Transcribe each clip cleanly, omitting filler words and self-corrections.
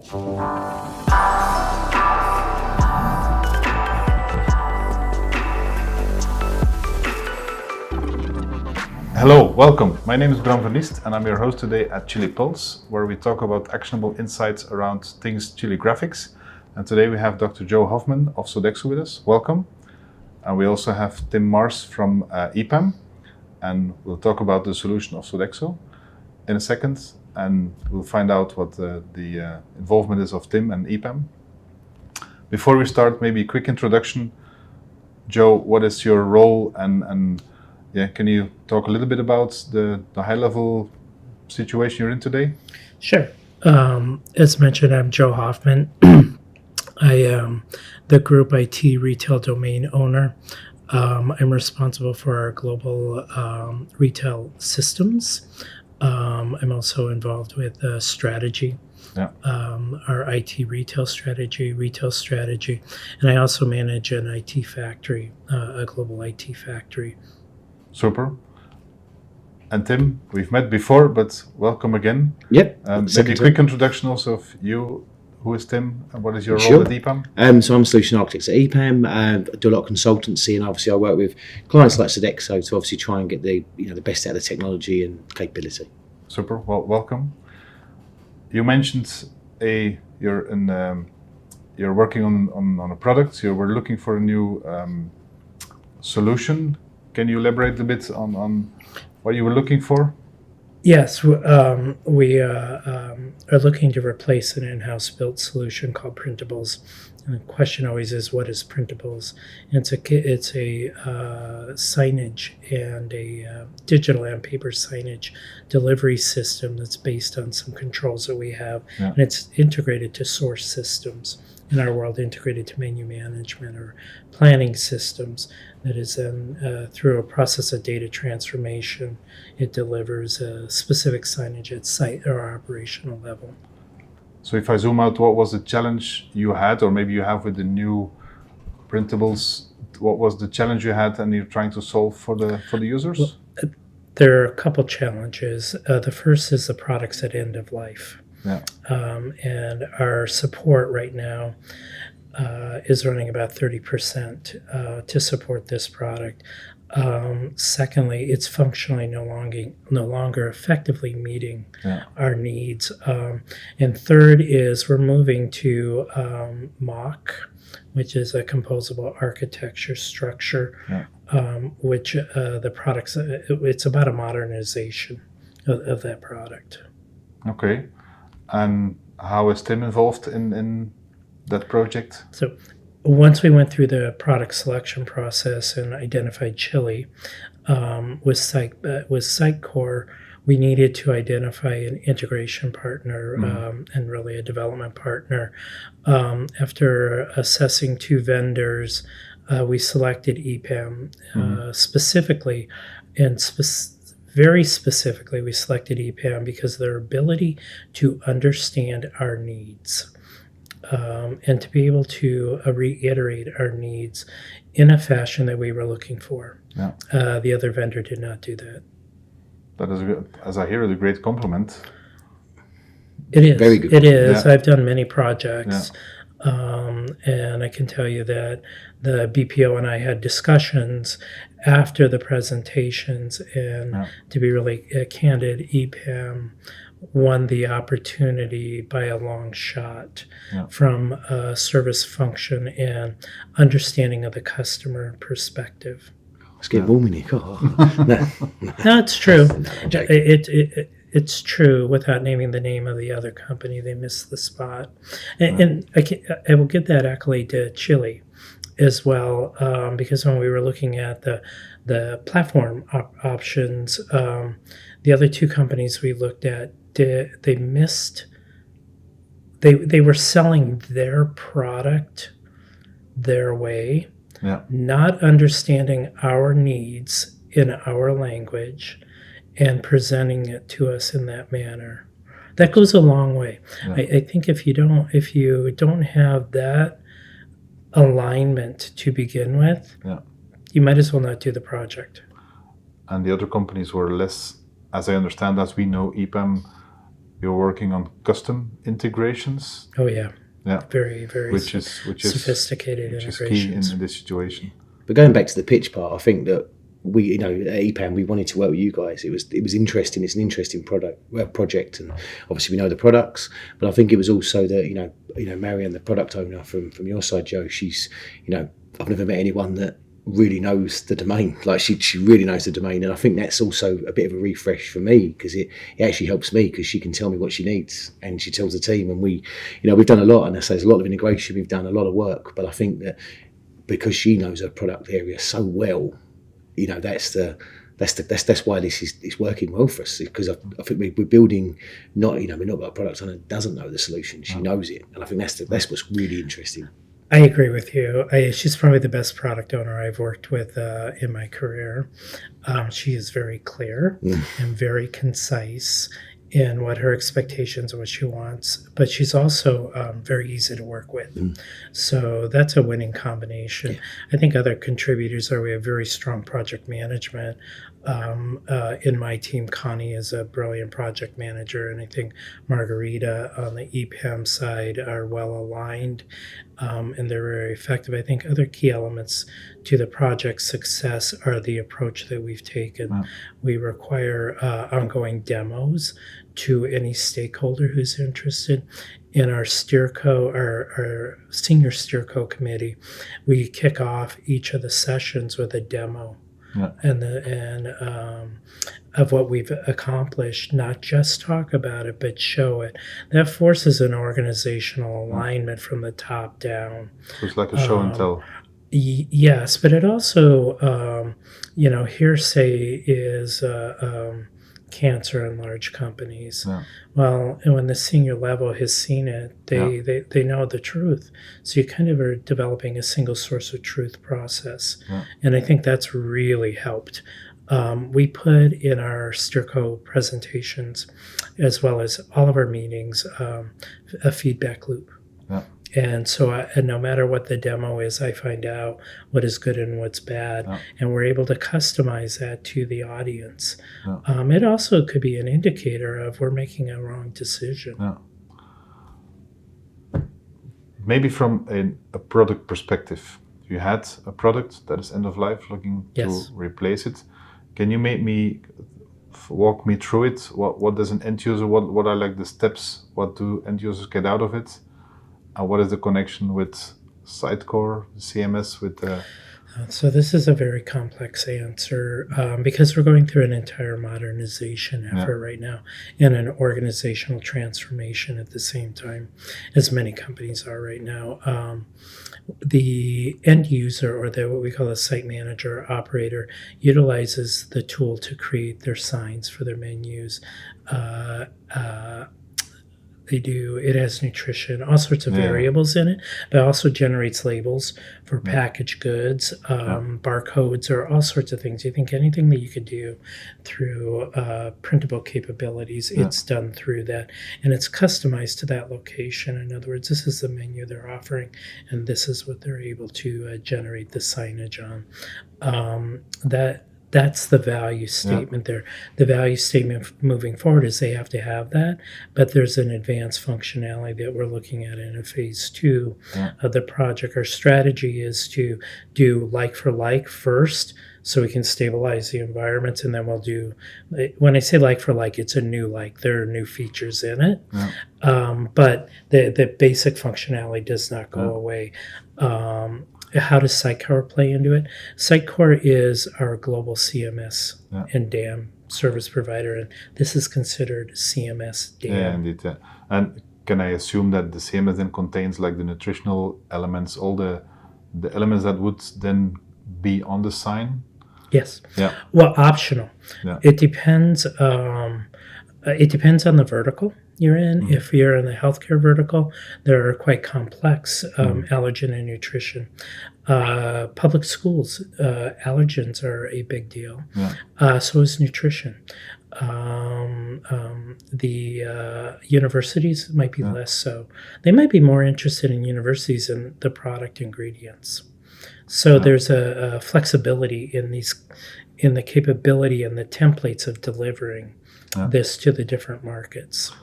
Hello, welcome. My name is Bram van Liest and I'm your host today at CHILIpulse, where we talk about actionable insights around things CHILI GraFx. And today we have Dr. Joe Hoffman of Sodexo with us. Welcome. And we also have Tim Mars from EPAM, and we'll talk about the solution of Sodexo in a second, and we'll find out what the involvement is of Tim and EPAM. Before we start, maybe a quick introduction. Joe, what is your role, and can you talk a little bit about the high-level situation you're in today? Sure. As mentioned, I'm Joe Hoffman. I am the group IT retail domain owner. I'm responsible for our global retail systems. I'm also involved with strategy, our IT retail strategy, and I also manage an IT factory, a global IT factory. Super. And Tim, we've met before, but welcome again. Yep. Maybe a quick introduction also of you. Who is Tim and what is your role at EPAM? So I'm a solution architect at EPAM. I do a lot of consultancy, and obviously I work with clients like Sodexo to obviously try and get the best out of the technology and capability. Super. Well, welcome. You mentioned you're working on a product. You were looking for a new solution. Can you elaborate a bit on what you were looking for? Yes, we are looking to replace an in-house built solution called Printables. And the question always is, what is Printables? And it's a signage and a digital and paper signage delivery system that's based on some controls that we have. Yeah. And it's integrated to source systems. In our world, integrated to menu management or planning systems. That is then through a process of data transformation, it delivers a specific signage at site or operational level. So if I zoom out, what was the challenge you had, or maybe you have with the new printables? What was the challenge you had and you're trying to solve for the users? Well, there are a couple challenges. The first is the products at end of life. Yeah. And our support right now is running about 30% to support this product. Secondly, it's functionally no longer effectively meeting our needs. And third is we're moving to MOC, which is a composable architecture structure, which the products, it's about a modernization of that product. Okay. And how is Tim involved in that project? So once we went through the product selection process and identified Chili with Sitecore, we needed to identify an integration partner and really a development partner. After assessing two vendors, we selected EPAM specifically, and very specifically, we selected EPAM because of their ability to understand our needs and to be able to reiterate our needs in a fashion that we were looking for. Yeah. The other vendor did not do that. That is, as I hear, a great compliment. It is. Very good. It is. Yeah. I've done many projects. Yeah. And I can tell you that the BPO and I had discussions after the presentations, and to be really candid, EPAM won the opportunity by a long shot from a service function and understanding of the customer perspective. Let's get warm in here. No, it's true. It's true. Without naming the name of the other company, they missed the spot. And I will give that accolade to Chili as well, because when we were looking at the platform options, the other two companies we looked at, they missed. They were selling their product their way, not understanding our needs in our language and presenting it to us in that manner. That goes a long way. I think if you don't have that alignment to begin with, you might as well not do the project. And the other companies were less, as I understand, as we know EPAM, you're working on custom integrations. Oh yeah. Yeah. Very, very Which is sophisticated which is integrations. key in this situation. But going back to the pitch part, I think that we, at EPAM, we wanted to work with you guys. It was interesting. It's an interesting project, and obviously we know the products. But I think it was also that Marianne, the product owner from your side, Joe. She's I've never met anyone that really knows the domain. Like she really knows the domain, and I think that's also a bit of a refresh for me, because it actually helps me, because she can tell me what she needs and she tells the team, and we've done a lot, and I say there's a lot of integration. We've done a lot of work, but I think that because she knows her product area so well, that's why this is working well for us, because I think we're building we're not got a product owner that doesn't know the solution. She knows it, and I think that's what's really interesting. I agree with you. She's probably the best product owner I've worked with in my career. She is very clear and very concise in what her expectations and what she wants, but she's also very easy to work with. So that's a winning combination. Yeah. I think other contributors we have very strong project management. In my team, Connie is a brilliant project manager, and I think Margarita on the EPAM side are well aligned, and they're very effective. I think other key elements to the project success are the approach that we've taken. Wow. We require ongoing demos to any stakeholder who's interested. In our steerco, our senior steerco committee, we kick off each of the sessions with a demo. Yeah. And of what we've accomplished, not just talk about it, but show it. That forces an organizational alignment from the top down. So it's like a show and tell. Yes, but it also, hearsay is cancer in large companies. Yeah. Well, and when the senior level has seen it, they know the truth. So you kind of are developing a single source of truth process. Yeah. And I think that's really helped. We put in our Steerco presentations, as well as all of our meetings, a feedback loop. Yeah. And so no matter what the demo is, I find out what is good and what's bad. Yeah. And we're able to customize that to the audience. Yeah. It also could be an indicator of we're making a wrong decision. Yeah. Maybe from a product perspective, you had a product that is end of life, looking yes. to replace it. Can you walk me through it? What does an end user, what are like the steps? What do end users get out of it? And what is the connection with Sitecore, CMS, with the... So this is a very complex answer because we're going through an entire modernization effort right now and an organizational transformation at the same time, as many companies are right now. The end user, or what we call a site manager or operator, utilizes the tool to create their signs for their menus. It has nutrition, all sorts of variables in it, but also generates labels for packaged goods, barcodes, or all sorts of things. You think anything that you could do through printable capabilities, it's done through that. And it's customized to that location. In other words, this is the menu they're offering, and this is what they're able to generate the signage on. That's the value statement there. The value statement moving forward is they have to have that, but there's an advanced functionality that we're looking at in a phase 2 of the project. Our strategy is to do like for like first, so we can stabilize the environments, and then we'll do, when I say like for like, it's a new like. There are new features in it, but the basic functionality does not go away. How does Sitecore play into it? Sitecore is our global CMS and DAM service provider, and this is considered CMS DAM. Yeah, indeed. Yeah. And can I assume that the CMS then contains like the nutritional elements, all the elements that would then be on the sign? Yes. Yeah. Well, optional. Yeah. It depends. It depends on the vertical you're in. If you're in the healthcare vertical, there are quite complex allergen and nutrition. Public schools, allergens are a big deal. So is nutrition. The universities might be less so. They might be more interested in universities in the product ingredients. So there's a flexibility in the capability and the templates of delivering this to the different markets.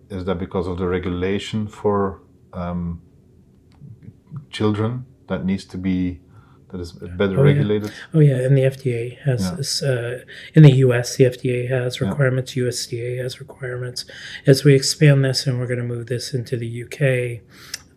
is that because of the regulation for children that needs to be, that is better regulated? Oh yeah, and the FDA has this, in the U.S. the FDA has requirements, USDA has requirements. As we expand this and we're going to move this into the UK,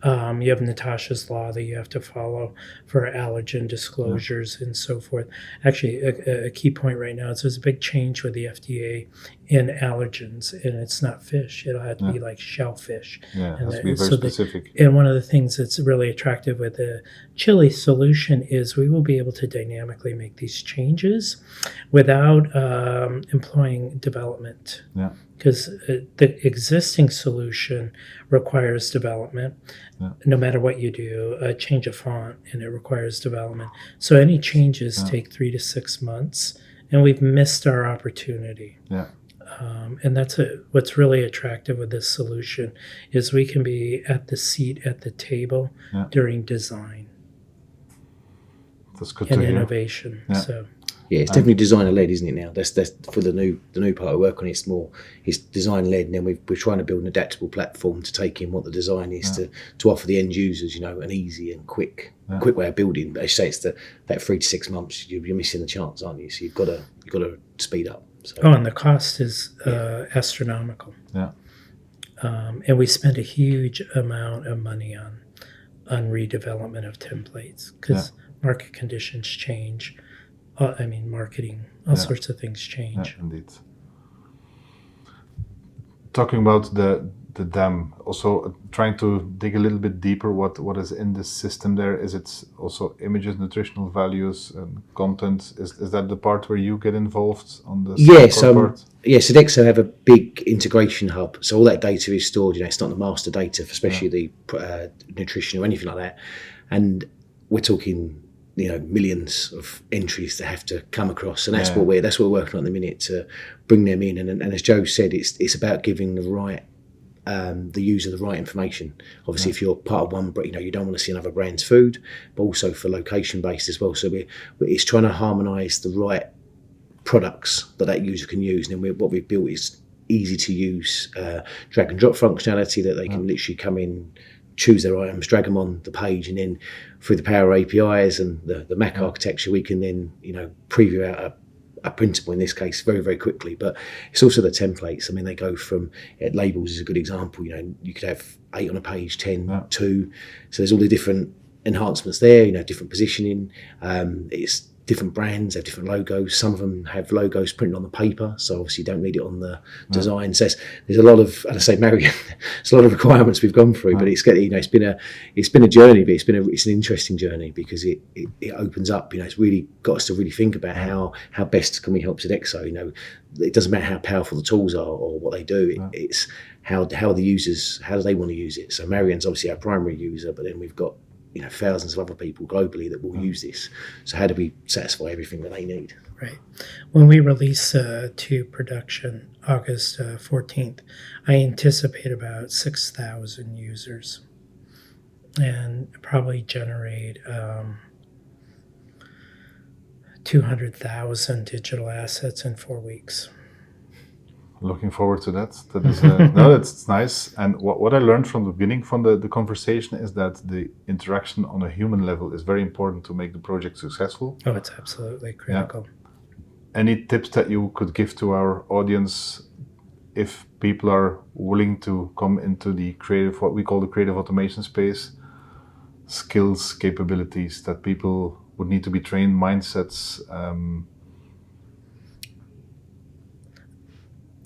you have Natasha's law that you have to follow for allergen disclosures and so forth. Actually, a key point right now is there's a big change with the FDA in allergens, and it's not fish. It'll have to be like shellfish. Yeah, it and has to be very specific. And one of the things that's really attractive with the Chili solution is we will be able to dynamically make these changes without employing development. Yeah. Because the existing solution requires development. No matter what you do, change a font and it requires development. So any changes take 3 to 6 months, and we've missed our opportunity. Yeah. And that's what's really attractive with this solution is we can be at the seat at the table during design. That's good to hear. And innovation. Yeah. So. Yeah, it's definitely designer led, isn't it? Now that's for the new part I work on. It's design led, and then we're trying to build an adaptable platform to take in what the design is to offer the end users, an easy and quick way of building. But as you say, it's that 3 to 6 months. You're missing the chance, aren't you? So you've got to speed up. So. Oh, and the cost is astronomical. Yeah. And we spend a huge amount of money on redevelopment of templates because market conditions change. Marketing, all sorts of things change. Yeah, indeed. Talking about the dam, also trying to dig a little bit deeper what is in this system there. Is it also images, nutritional values, and content? Is that the part where you get involved on the part? Yes, Sodexo have a big integration hub, so all that data is stored. It's not the master data, especially the nutrition or anything like that. And we're talking millions of entries that have to come across, and that's what we're working on at the minute to bring them in. And as Joe said, it's about giving the user the right information. Obviously, if you're part of one, you don't want to see another brand's food, but also for location based as well. So it's trying to harmonise the right products that user can use. And then what we've built is easy to use drag and drop functionality that they can literally come in, choose their items, drag them on the page, and then through the power of APIs and the Mac architecture, we can then preview out a printable in this case very, very quickly. But it's also the templates. They go from labels is a good example. You could have 8 on a page, 10, 2. So there's all the different enhancements there. Different positioning. It's different brands have different logos. Some of them have logos printed on the paper, so obviously you don't need it on the design. So there's a lot of, and I say, Marion, it's a lot of requirements we've gone through. But it's been a journey, but it's an interesting journey because it opens up. It's really got us to really think about how best can we help Sodexo. It doesn't matter how powerful the tools are or what they do. It's how the users, how do they want to use it. So Marion's obviously our primary user, but then we've got thousands of other people globally that will use this. So how do we satisfy everything that they need? Right. When we release to production August 14th, I anticipate about 6,000 users and probably generate 200,000 digital assets in 4 weeks. Looking forward to that. That is that's nice. And what I learned from the beginning from the conversation is that the interaction on a human level is very important to make the project successful. Oh, it's absolutely critical. Any tips that you could give to our audience if people are willing to come into the creative, what we call the creative automation space, skills, capabilities that people would need to be trained, mindsets?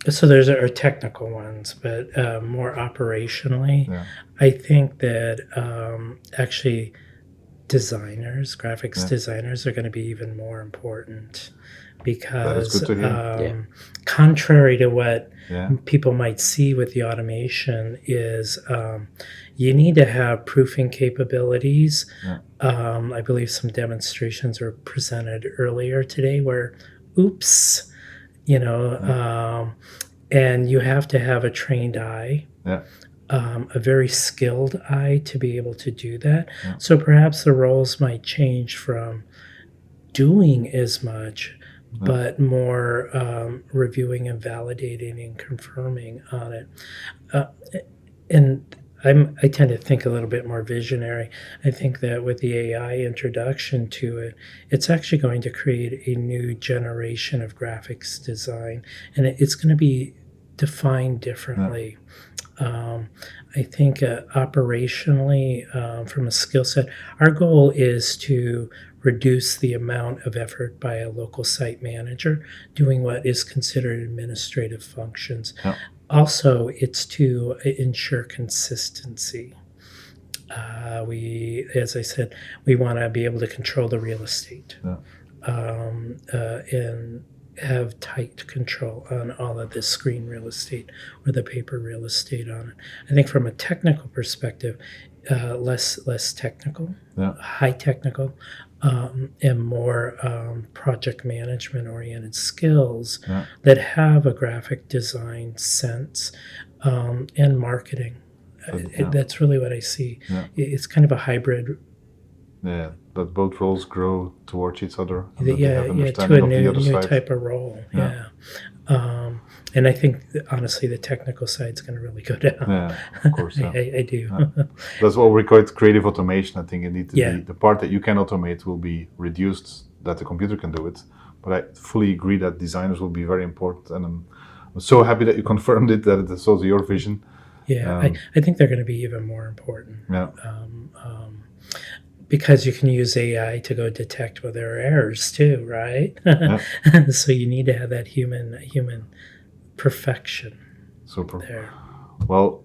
So there's our technical ones, but more operationally, I think that actually designers, graphics designers are going to be even more important because contrary to what people might see with the automation is you need to have proofing capabilities. I believe some demonstrations were presented earlier today where, and you have to have a trained eye, a very skilled eye to be able to do that. So perhaps the roles might change from doing as much, but more reviewing and validating and confirming on it. And I tend to think a little bit more visionary. I think that with the AI introduction to it, it's actually going to create a new generation of graphics design, and it's going to be defined differently. I think operationally, from a skill set, our goal is to reduce the amount of effort by a local site manager doing what is considered administrative functions. Yeah. Also, it's to ensure consistency. As I said, we want to be able to control the real estate, and have tight control on all of the screen real estate or the paper real estate on it. I think from a technical perspective, less technical, high technical, and more project management oriented skills that have a graphic design sense, and marketing. That's really what I see. It's kind of a hybrid. Yeah, that both roles grow towards each other. And To a new type of role. And I think, honestly, the technical side is going to really go down. Yeah, of course. I do. That's what we call it creative automation. I think it needs to be the part that you can automate will be reduced, that the computer can do it. But I fully agree that designers will be very important. And I'm so happy that you confirmed it, that it's also your vision. Yeah, I think they're going to be even more important. Yeah. Because you can use AI to go detect where there are errors too, right? So you need to have that human perfection. Super. There. Well,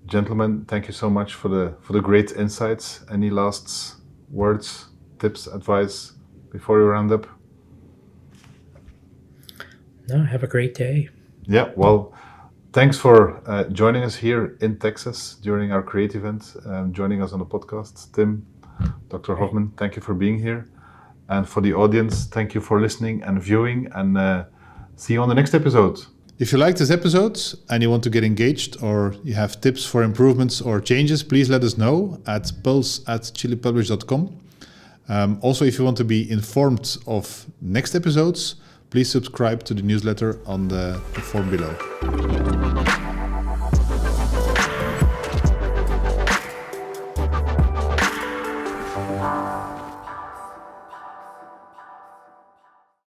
gentlemen, thank you so much for the great insights. Any last words, tips, advice before we round up? No, have a great day. Yeah, well, thanks for joining us here in Texas during our Create event and joining us on the podcast. Tim, Dr. Hoffman, thank you for being here. And for the audience, thank you for listening and viewing, and see you on the next episode. If you liked this episode and you want to get engaged, or you have tips for improvements or changes, please let us know at pulse@chilipublish.com. Also, if you want to be informed of next episodes, please subscribe to the newsletter on the form below.